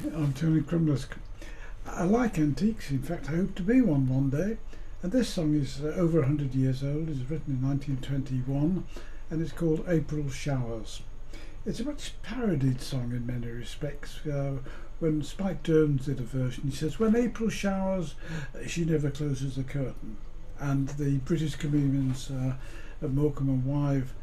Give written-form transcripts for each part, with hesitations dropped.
I'm Tony Crumless. I like antiques, in fact I hope to be one day. And this song is over 100 years old. It's written in 1921 and it's called April Showers. It's a much parodied song in many respects. When Spike Jones did a version, he says, "When April showers, she never closes the curtain." And the British comedians Morecambe and Wive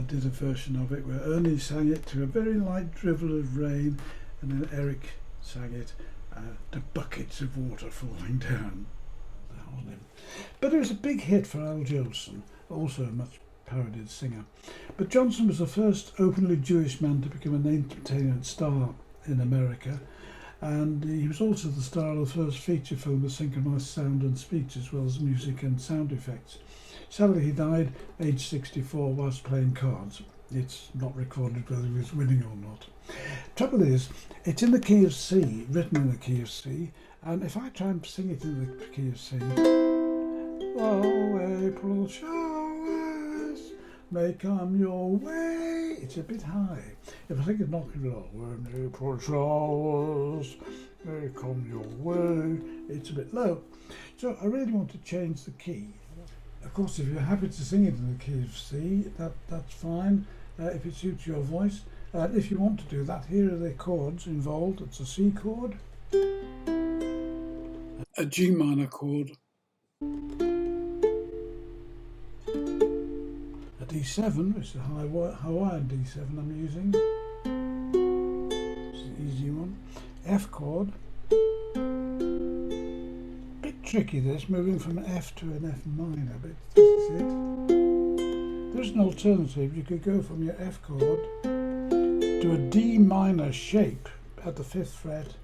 did a version of it where Ernie sang it to a very light drivel of rain, and then Eric sang it to buckets of water falling down. But it was a big hit for Al Jolson, also a much parodied singer. But Johnson was the first openly Jewish man to become an entertainment star in America, and he was also the star of the first feature film with synchronised sound and speech as well as music and sound effects. Sadly, he died aged 64 whilst playing cards. It's not recorded whether he was winning or not. Trouble is, it's in the key of C, written in the key of C, and if I try and sing it in the key of C, "Oh, April showers may come your way," it's a bit high. If I think of Knock It Low, "When April showers may come your way," it's a bit low. So I really want to change the key. Of course, if you're happy to sing it in the key of C, that's fine, if it suits your voice. If you want to do that, here are the chords involved. It's a C chord, a G minor chord, a D7, which is a Hawaiian D7 I'm using. It's an easy one. F chord. Bit tricky this, moving from an F to an F minor, but this is it. There's an alternative. You could go from your F chord to a D minor shape at the 5th fret,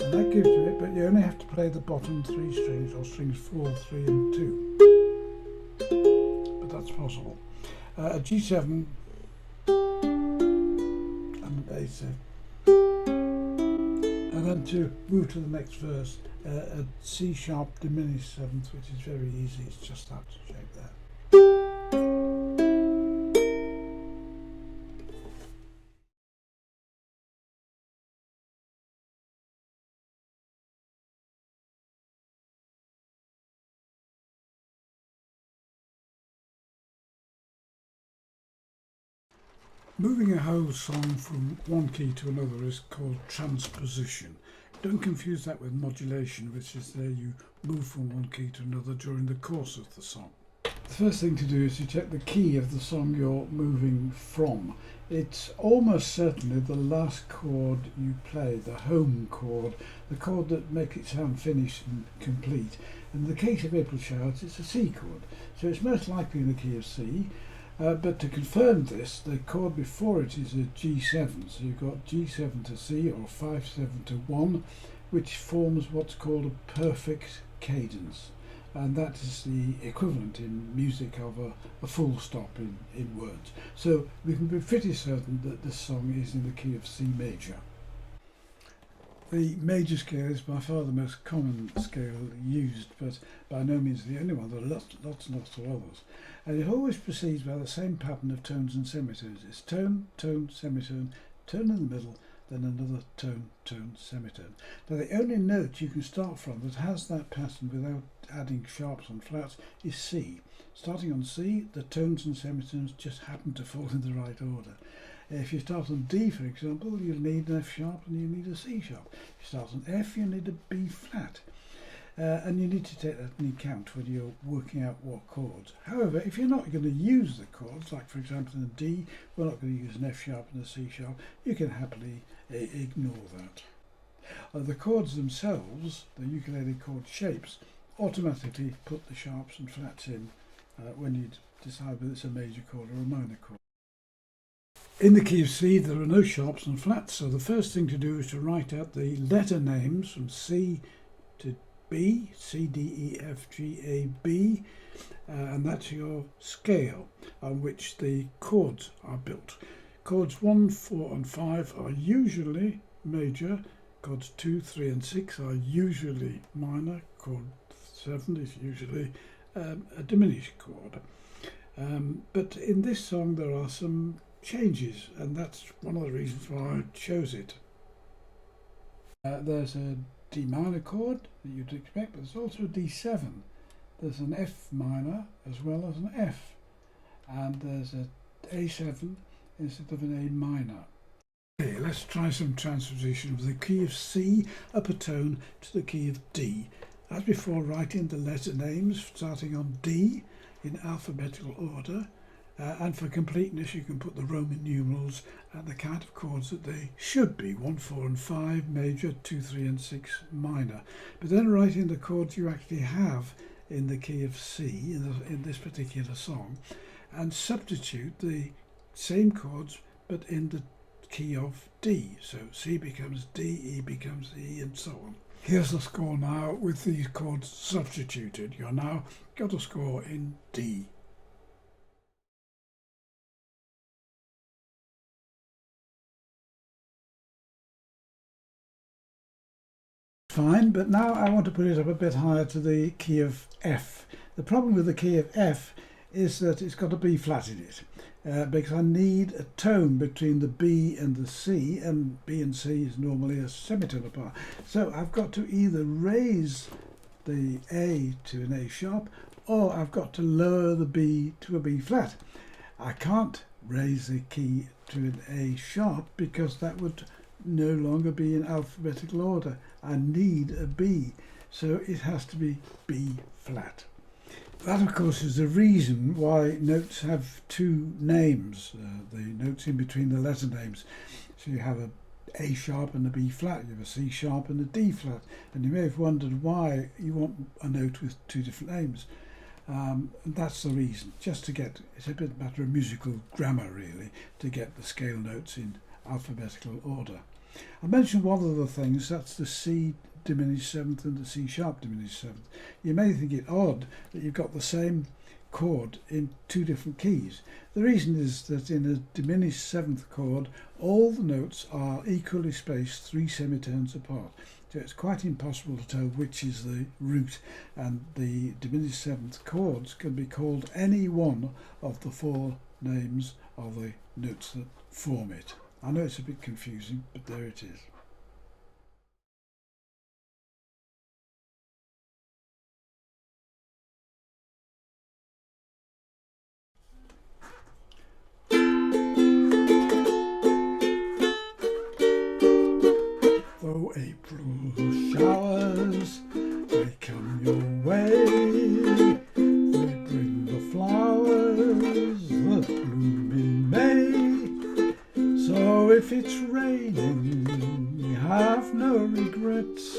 and that gives you it, but you only have to play the bottom 3 strings, or strings 4, 3 and 2, but that's possible. A G7 and an A7, and then to move to the next verse, a C sharp diminished 7th, which is very easy. It's just that shape there. Moving a whole song from one key to another is called transposition. Don't confuse that with modulation, which is there you move from one key to another during the course of the song. The first thing to do is to check the key of the song you're moving from. It's almost certainly the last chord you play, the home chord, the chord that makes it sound finished and complete. In the case of April Showers, it's a C chord, so it's most likely in the key of C. But to confirm this, the chord before it is a G7, so you've got G7 to C or 5/7 to 1, which forms what's called a perfect cadence, and that is the equivalent in music of a full stop in words. So we can be pretty certain that this song is in the key of C major. The major scale is by far the most common scale used, but by no means the only one. There are lots and lots of others. And it always proceeds by the same pattern of tones and semitones. It's tone, tone, semitone, tone in the middle, then another tone, tone, semitone. Now the only note you can start from that has that pattern without adding sharps and flats is C. Starting on C, the tones and semitones just happen to fall in the right order. If you start on D, for example, you'll need an F sharp and you need a C sharp. If you start on F, you need a B flat. And you need to take that into account when you're working out what chords. However, if you're not going to use the chords, like for example in a D, we're not going to use an F sharp and a C sharp, you can happily ignore that. The chords themselves, the ukulele chord shapes, automatically put the sharps and flats in when you decide whether it's a major chord or a minor chord. In the key of C, there are no sharps and flats, so the first thing to do is to write out the letter names from C to B, C, D, E, F, G, A, B, and that's your scale on which the chords are built. Chords 1, 4 and 5 are usually major, chords 2, 3 and 6 are usually minor, chord 7 is usually a diminished chord. But in this song there are some changes, and that's one of the reasons why I chose it. There's a D minor chord that you'd expect, but there's also a D7. There's an F minor as well as an F, and there's a A7 instead of an A minor. Okay, let's try some transposition of the key of C upper tone to the key of D. As before, writing the letter names starting on D in alphabetical order, and for completeness you can put the Roman numerals and the count of chords that they should be: 1, 4 and 5 major, 2, 3 and 6 minor. But then writing the chords you actually have in the key of C in this particular song, and substitute the same chords but in the key of D. So C becomes D, E becomes E, and so on. Here's the score now with these chords substituted. You're now got a score in D. Fine, but now I want to put it up a bit higher to the key of F. The problem with the key of F is that it's got a B flat in it, because I need a tone between the B and the C, and B and C is normally a semitone apart. So I've got to either raise the A to an A sharp, or I've got to lower the B to a B flat. I can't raise the key to an A sharp because that would no longer be in alphabetical order. I need a B, so it has to be B flat. That, of course, is the reason why notes have two names, the notes in between the letter names. So you have a A sharp and a B flat, you have a C sharp and a D flat, and you may have wondered why you want a note with two different names. And that's the reason, just to get, it's a bit a matter of musical grammar really, to get the scale notes in alphabetical order. I mentioned one of the things, that's the C diminished seventh and the C sharp diminished seventh. You may think it odd that you've got the same chord in two different keys. The reason is that in a diminished seventh chord, all the notes are equally spaced 3 semitones apart. So it's quite impossible to tell which is the root, and the diminished seventh chords can be called any one of the 4 names of the notes that form it. I know it's a bit confusing, but there it is. Though April showers may come your way, they bring the flowers that bloom in May. So if it's raining, have no regrets,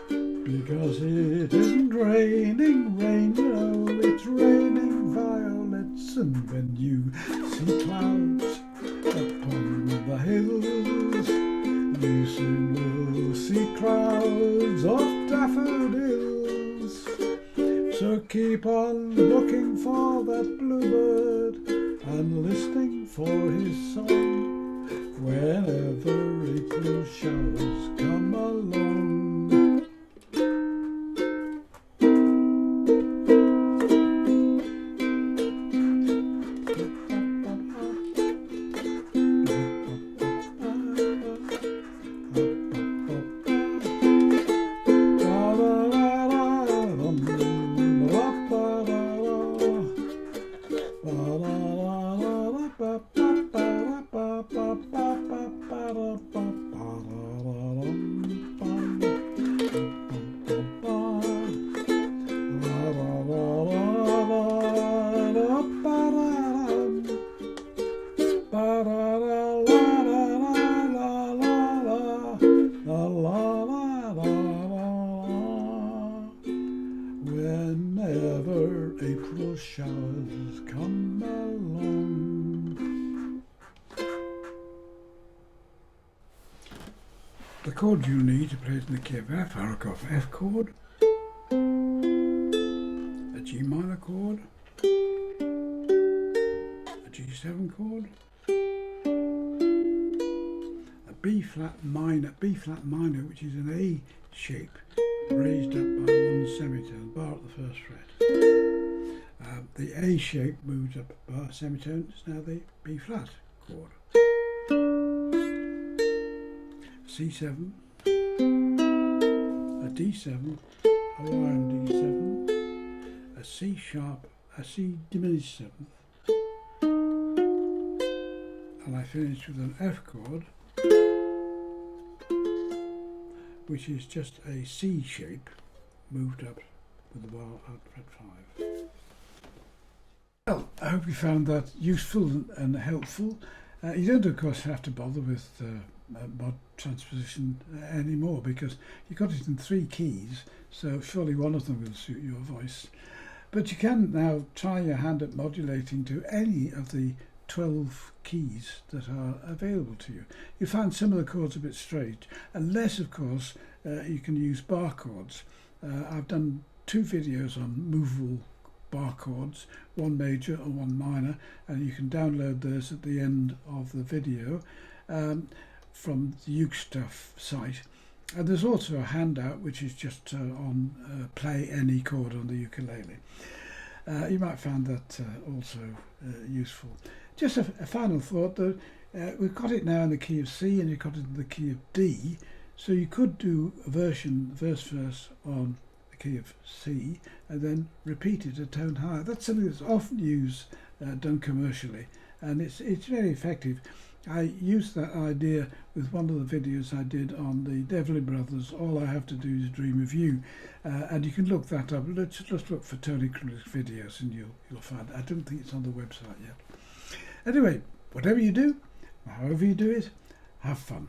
because it isn't raining rain, you know, it's raining violets. And when you see clouds upon the hills, you soon will see crowds of daffodils. So keep on looking for that bluebird and listening for his song whenever April showers come along. Whenever April showers come along. The chord you need to play it in the key of F, I've got F chord, a G minor chord, a G7 chord, a B flat minor, which is an A shape raised up by 1 semitone, bar at the first fret. the A shape moved up bar semitone is now the B flat chord. C7, a D7, a Lion D7, a C sharp, a C diminished seventh, and I finish with an F chord, which is just a C shape moved up with the bar at fret 5. Well, I hope you found that useful and helpful. You don't, of course, have to bother with mod transposition anymore, because you got it in 3 keys, so surely one of them will suit your voice. But you can now try your hand at modulating to any of the 12 keys that are available to you. You find some of the chords a bit strange, unless, of course, you can use bar chords. I've done 2 videos on movable bar chords, one major and one minor, and you can download those at the end of the video from the UKStuff site. And there's also a handout which is just on play any chord on the ukulele. You might find that also useful. Just a final thought though, we've got it now in the key of C and you've got it in the key of D, so you could do a version, verse on the key of C and then repeat it a tone higher. That's something that's often used, done commercially, and it's very effective. I used that idea with one of the videos I did on the Devlin Brothers, All I Have to Do Is Dream of You, and you can look that up. Just look for Tony Cruz videos and you'll find it. I don't think it's on the website yet. Anyway, whatever you do, however you do it, have fun.